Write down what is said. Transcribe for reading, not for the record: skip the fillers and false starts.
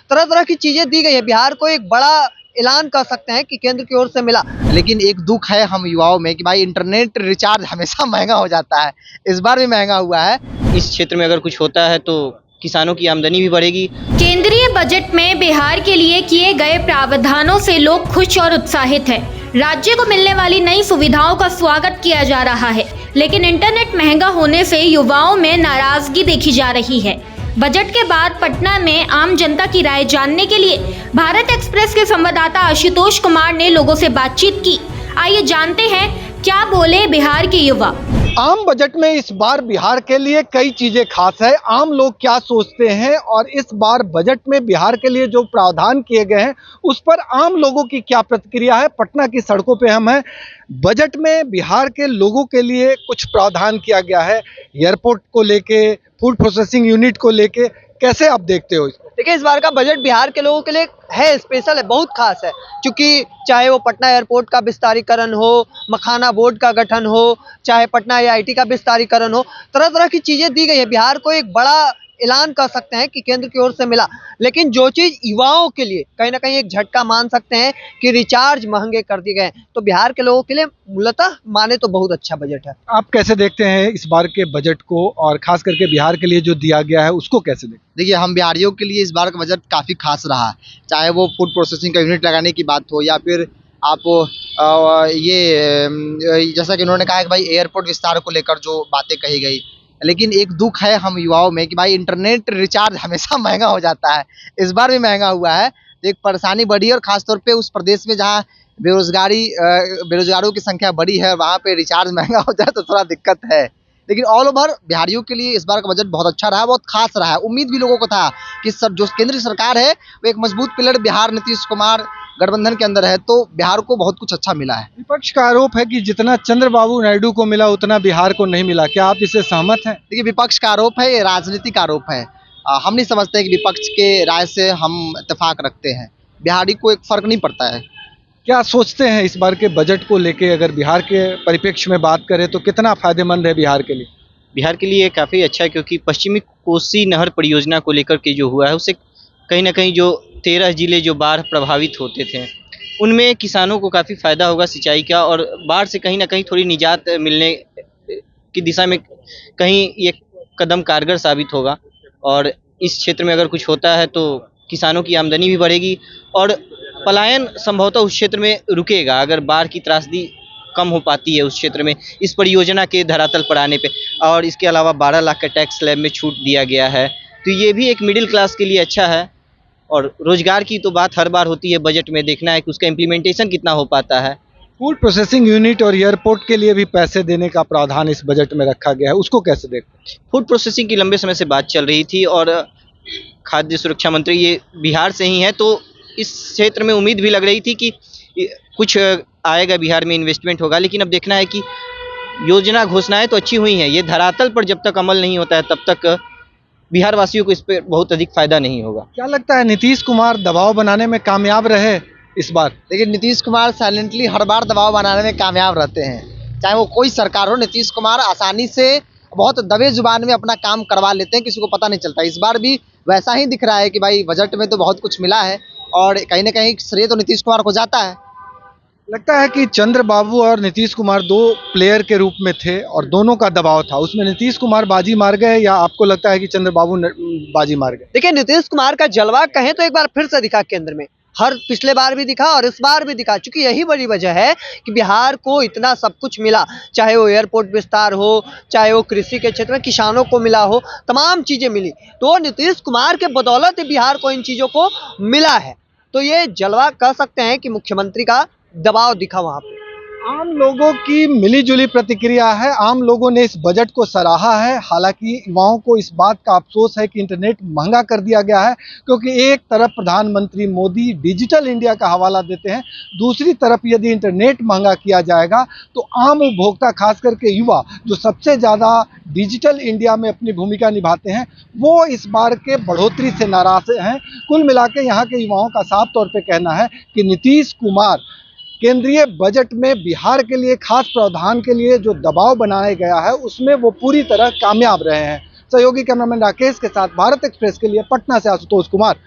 तरह तरह की चीजें दी गई है। बिहार को एक बड़ा ऐलान कर सकते हैं कि केंद्र की ओर से मिला। लेकिन एक दुख है हम युवाओं में कि भाई इंटरनेट रिचार्ज हमेशा महंगा हो जाता है। इस बार भी महंगा हुआ है। इस क्षेत्र में अगर कुछ होता है तो किसानों की आमदनी भी बढ़ेगी। केंद्रीय बजट में बिहार के लिए किए गए प्रावधानों से लोग खुश और उत्साहित हैं। राज्य को मिलने वाली नई सुविधाओं का स्वागत किया जा रहा है, लेकिन इंटरनेट महंगा होने से युवाओं में नाराजगी देखी जा रही है। बजट के बाद पटना में आम जनता की राय जानने के लिए भारत एक्सप्रेस के संवाददाता आशुतोष कुमार ने लोगों से बातचीत की। आइए जानते हैं क्या बोले बिहार के युवा। आम बजट में इस बार बिहार के लिए कई चीजें खास है। आम लोग क्या सोचते हैं और इस बार बजट में बिहार के लिए जो प्रावधान किए गए हैं उस पर आम लोगों की क्या प्रतिक्रिया है। पटना की सड़कों पे हम हैं। बजट में बिहार के लोगों के लिए कुछ प्रावधान किया गया है, एयरपोर्ट को लेके, फूड प्रोसेसिंग यूनिट को लेके, कैसे आप देखते हो इसको? देखिए, इस बार का बजट बिहार के लोगों के लिए है, स्पेशल है, बहुत खास है। क्योंकि चाहे वो पटना एयरपोर्ट का विस्तारीकरण हो, मखाना बोर्ड का गठन हो, चाहे पटना आईआईटी का विस्तारीकरण हो, तरह तरह की चीजें दी गई है। बिहार को एक बड़ा ऐलान कर सकते हैं कि केंद्र की ओर से मिला। लेकिन जो चीज युवाओं के लिए कहीं ना कहीं एक झटका मान सकते हैं कि रिचार्ज महंगे कर दिए गए, तो बिहार के लोगों के लिए मूलतः माने तो बहुत अच्छा बजट है। आप कैसे देखते हैं इस बार के बजट को और खास करके बिहार के लिए जो दिया गया है उसको कैसे देखते हैं? देखिए, हम बिहारियों के लिए इस बार का बजट काफ़ी खास रहा। चाहे वो फूड प्रोसेसिंग का यूनिट लगाने की बात हो या फिर आप जैसा कि उन्होंने कहा कि भाई एयरपोर्ट विस्तार को लेकर जो बातें कही गई। लेकिन एक दुख है हम युवाओं में कि भाई इंटरनेट रिचार्ज हमेशा महंगा हो जाता है। इस बार भी महंगा हुआ है तो एक परेशानी बढ़ी है, और ख़ासतौर पे उस प्रदेश में जहाँ बेरोजगारों की संख्या बढ़ी है वहाँ पे रिचार्ज महंगा हो जाए तो थोड़ा दिक्कत है। लेकिन ऑल ओवर बिहारियों के लिए इस बार का बजट बहुत अच्छा रहा, बहुत खास रहा है। उम्मीद भी लोगों को था कि सब जो केंद्रीय सरकार है वो एक मजबूत पिलर बिहार नीतीश कुमार गठबंधन के अंदर है, तो बिहार को बहुत कुछ अच्छा मिला है। विपक्ष का आरोप है कि जितना चंद्रबाबू नायडू को मिला उतना बिहार को नहीं मिला। क्या आप इससे सहमत हैं? देखिए, विपक्ष का आरोप है, ये राजनीतिक आरोप है। हम नहीं समझते कि विपक्ष के राय से हम इत्तेफाक रखते हैं। बिहारी को एक फर्क नहीं पड़ता है। क्या सोचते हैं इस बार के बजट को लेके? अगर बिहार के परिप्रेक्ष्य में बात करें तो कितना फायदेमंद है बिहार के लिए? बिहार के लिए काफ़ी अच्छा है, क्योंकि पश्चिमी कोसी नहर परियोजना को लेकर के जो हुआ है उससे कहीं ना कहीं जो 13 जिले जो बाढ़ प्रभावित होते थे उनमें किसानों को काफ़ी फ़ायदा होगा सिंचाई का, और बाढ़ से कहीं ना कहीं थोड़ी निजात मिलने की दिशा में कहीं ये कदम कारगर साबित होगा। और इस क्षेत्र में अगर कुछ होता है तो किसानों की आमदनी भी बढ़ेगी और पलायन संभवतः उस क्षेत्र में रुकेगा अगर बाढ़ की त्रासदी कम हो पाती है उस क्षेत्र में इस परियोजना के धरातल पर आने पे। और इसके अलावा 12 लाख का टैक्स स्लैब में छूट दिया गया है, तो ये भी एक मिडिल क्लास के लिए अच्छा है। और रोजगार की तो बात हर बार होती है बजट में, देखना है कि उसका इम्प्लीमेंटेशन कितना हो पाता है। फूड प्रोसेसिंग यूनिट और एयरपोर्ट के लिए भी पैसे देने का प्रावधान इस बजट में रखा गया है, उसको कैसे देखते हैं? फूड प्रोसेसिंग की लंबे समय से बात चल रही थी और खाद्य सुरक्षा मंत्री ये बिहार से ही हैं, तो इस क्षेत्र में उम्मीद भी लग रही थी कि कुछ आएगा, बिहार में इन्वेस्टमेंट होगा। लेकिन अब देखना है कि योजना घोषणाएं तो अच्छी हुई हैं, ये धरातल पर जब तक अमल नहीं होता है तब तक बिहार वासियों को इस पर बहुत अधिक फायदा नहीं होगा। क्या लगता है नीतीश कुमार दबाव बनाने में कामयाब रहे इस बार? लेकिन नीतीश कुमार साइलेंटली हर बार दबाव बनाने में कामयाब रहते हैं। चाहे वो कोई सरकार हो, नीतीश कुमार आसानी से बहुत दबे जुबान में अपना काम करवा लेते हैं, किसी को पता नहीं चलता। इस बार भी वैसा ही दिख रहा है कि भाई बजट में तो बहुत कुछ मिला है और कहीं ना कहीं श्रेय तो नीतीश कुमार को जाता है। लगता है कि चंद्रबाबू और नीतीश कुमार दो प्लेयर के रूप में थे और दोनों का दबाव था, उसमें नीतीश कुमार बाजी मार गए या आपको लगता है कि चंद्रबाबू बाजी मार गए? देखिए, नीतीश कुमार का जलवा कहें तो एक बार फिर से दिखा केंद्र में। हर पिछले बार भी दिखा और इस बार भी दिखा, चूंकि यही बड़ी वजह है कि बिहार को इतना सब कुछ मिला। चाहे वो एयरपोर्ट विस्तार हो, चाहे वो कृषि के क्षेत्र में किसानों को मिला हो, तमाम चीजें मिली। तो नीतीश कुमार के बदौलत ही बिहार को इन चीजों को मिला है। तो ये जलवा कह सकते हैं कि मुख्यमंत्री का दबाव दिखा वहां पे। आम लोगों की मिलीजुली प्रतिक्रिया है। आम लोगों ने इस बजट को सराहा है। हालांकि युवाओं को इस बात का अफसोस है कि इंटरनेट महंगा कर दिया गया है, क्योंकि एक तरफ प्रधानमंत्री मोदी डिजिटल इंडिया का हवाला देते हैं, दूसरी तरफ यदि इंटरनेट महंगा किया जाएगा तो आम उपभोक्ता, खास करके युवा जो सबसे ज़्यादा डिजिटल इंडिया में अपनी भूमिका निभाते हैं, वो इस बार के बढ़ोतरी से नाराज हैं। कुल मिला के यहाँ के युवाओं का साफ तौर पर कहना है कि नीतीश कुमार केंद्रीय बजट में बिहार के लिए खास प्रावधान के लिए जो दबाव बनाया गया है उसमें वो पूरी तरह कामयाब रहे हैं। सहयोगी कैमरामैन राकेश के साथ भारत एक्सप्रेस के लिए पटना से आशुतोष कुमार।